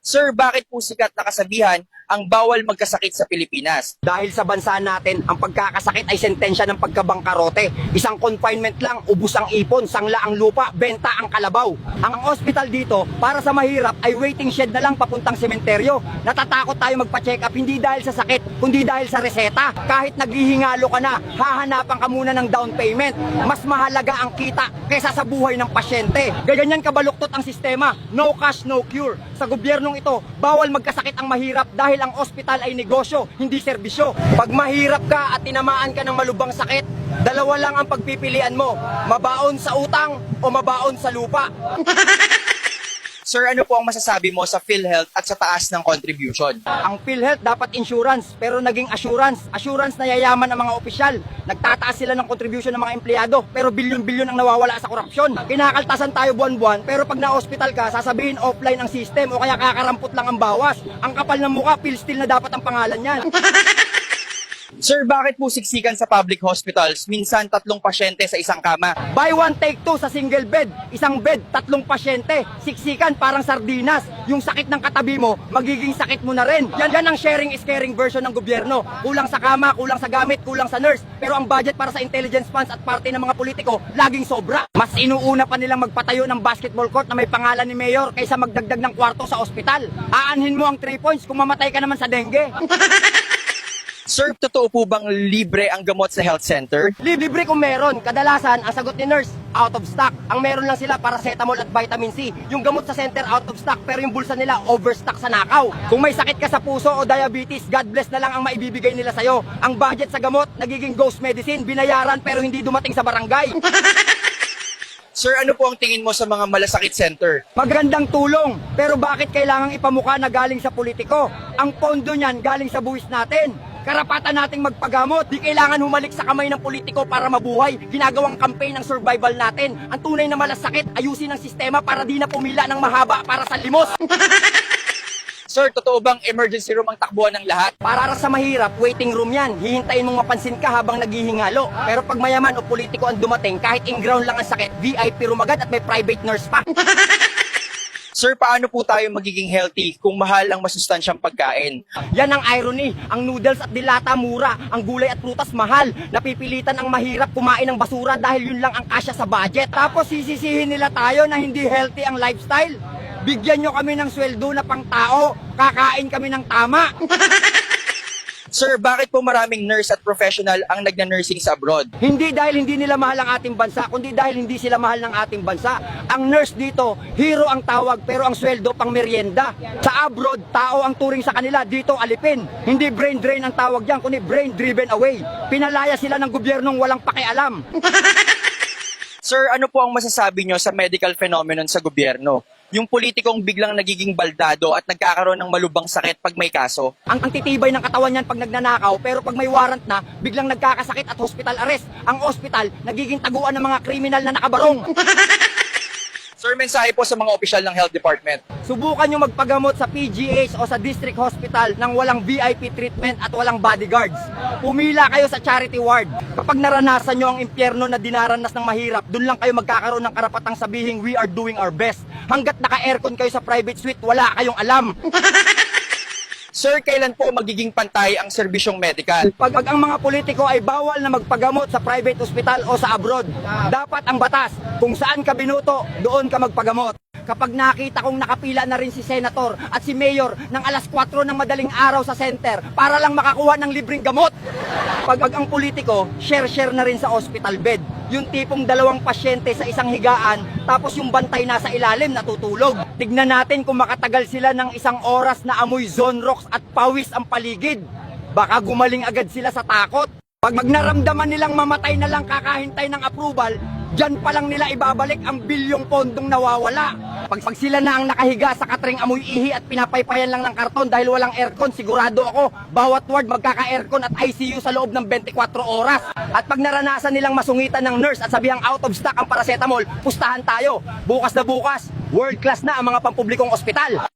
Sir, bakit po sikat na kasabihan ang bawal magkasakit sa Pilipinas? Dahil sa bansa natin, ang pagkakasakit ay sentensya ng pagkabangkarote. Isang confinement lang, ubus ang ipon, sangla ang lupa, benta ang kalabaw. Ang hospital dito, para sa mahirap, ay waiting shed na lang papuntang sementeryo. Natatakot tayo magpa-check up, hindi dahil sa sakit, kundi dahil sa reseta. Kahit naghihingalo ka na, hahanapan ka muna ng down payment. Mas mahalaga ang kita kaysa sa buhay ng pasyente. Ganyan kabaluktot ang sistema, no cash, no cure. Sa gobyernong ito, bawal magkasakit ang mahirap dahil ang ospital ay negosyo, hindi serbisyo. Pag mahirap ka at tinamaan ka ng malubhang sakit, dalawa lang ang pagpipilian mo, mabaon sa utang o mabaon sa lupa. Sir, ano po ang masasabi mo sa PhilHealth at sa taas ng contribution? Ang PhilHealth dapat insurance, pero naging assurance. Assurance na yayaman ang mga opisyal. Nagtataas sila ng contribution ng mga empleyado, pero bilyon-bilyon ang nawawala sa korupsyon. Kinakaltasan tayo buwan-buwan, pero pag na-hospital ka, sasabihin offline ang system o kaya kakarampot lang ang bawas. Ang kapal ng mukha, PhilSteel na dapat ang pangalan niyan. Sir, bakit po siksikan sa public hospitals minsan 3 pasyente sa isang kama? Buy one, take two sa single bed. Isang bed, 3 pasyente. Siksikan parang sardinas. Yung sakit ng katabi mo, magiging sakit mo na rin. Yan ang sharing is caring version ng gobyerno. Kulang sa kama, kulang sa gamit, kulang sa nurse. Pero ang budget para sa intelligence funds at parte ng mga politiko, laging sobra. Mas inuuna pa nilang magpatayo ng basketball court na may pangalan ni Mayor kaysa magdagdag ng kwarto sa ospital. Aanhin mo ang 3 points kung mamatay ka naman sa dengue. Sir, totoo po bang libre ang gamot sa health center? Libre kung meron. Kadalasan, ang sagot ni nurse, out of stock. Ang meron lang sila paracetamol at vitamin C. Yung gamot sa center, out of stock. Pero yung bulsa nila, overstock sa nakaw. Kung may sakit ka sa puso o diabetes, God bless na lang ang maibibigay nila sa'yo. Ang budget sa gamot, nagiging ghost medicine. Binayaran pero hindi dumating sa barangay. Sir, ano po ang tingin mo sa mga malasakit center? Magandang tulong. Pero bakit kailangang ipamukha na galing sa politiko? Ang pondo niyan galing sa buwis natin. Karapatan nating magpagamot. Di kailangan humalik sa kamay ng politiko para mabuhay. Ginagawang campaign ng survival natin. Ang tunay na malasakit, ayusin ang sistema para di na pumila ng mahaba para sa limos. Sir, totoo bang emergency room ang takbuhan ng lahat? Para sa mahirap, waiting room yan. Hihintayin mong mapansin ka habang naghihingalo. Pero pag mayaman o politiko ang dumating, kahit in-ground lang ang sakit, VIP room agad at may private nurse pa. Sir, paano po tayo magiging healthy kung mahal ang masustansyang pagkain? Yan ang irony. Ang noodles at dilata mura. Ang gulay at prutas mahal. Napipilitan ang mahirap kumain ng basura dahil yun lang ang kasya sa budget. Tapos sisisihin nila tayo na hindi healthy ang lifestyle. Bigyan nyo kami ng sweldo na pang tao. Kakain kami ng tama. Sir, bakit po maraming nurse at professional ang nagna-nursing sa abroad? Hindi dahil hindi nila mahal ang ating bansa, kundi dahil hindi sila mahal ng ating bansa. Ang nurse dito, hero ang tawag pero ang sweldo pang merienda. Sa abroad, tao ang turing sa kanila, dito alipin. Hindi brain drain ang tawag diyan, kundi brain driven away. Pinalaya sila ng gobyernong walang pakialam. Sir, ano po ang masasabi nyo sa medical phenomenon sa gobyerno? Yung politikong biglang nagiging baldado at nagkakaroon ng malubhang sakit pag may kaso? Ang titibay ng katawan niyan pag nagnanakaw, pero pag may warrant na, biglang nagkakasakit at hospital arrest. Ang hospital, nagiging taguan ng mga kriminal na nakabarong. Sir, mensahe po sa mga opisyal ng health department. Subukan nyo magpagamot sa PGH o sa district hospital nang walang VIP treatment at walang bodyguards. Pumila kayo sa charity ward. Kapag naranasan nyo ang impyerno na dinaranas ng mahirap, dun lang kayo magkakaroon ng karapatang sabihing we are doing our best. Hanggat naka-aircon kayo sa private suite, wala kayong alam. Sir, kailan po magiging pantay ang serbisyong medical? Pag ang mga politiko ay bawal na magpagamot sa private hospital o sa abroad, dapat ang batas, kung saan ka binuto, doon ka magpagamot. Kapag nakita kong nakapila na rin si Senator at si Mayor ng alas 4 ng madaling araw sa center para lang makakuha ng libreng gamot. Pag ang politiko, share na rin sa hospital bed. Yung tipong 2 pasyente sa isang higaan, tapos yung bantay nasa ilalim natutulog. Tignan natin kung makatagal sila ng 1 oras na amoy Zonrox at pawis ang paligid. Baka gumaling agad sila sa takot. Pag naramdaman nilang mamatay na lang kakahintay ng approval, diyan pa lang nila ibabalik ang bilyong pondong nawawala. Pag sila na ang nakahiga sa katring amoy ihi at pinapaypayan lang ng karton dahil walang aircon, sigurado ako, bawat ward magkaka-aircon at ICU sa loob ng 24 oras. At pag naranasan nilang masungitan ng nurse at sabihang out of stock ang paracetamol, pustahan tayo. Bukas na bukas, world class na ang mga pampublikong ospital.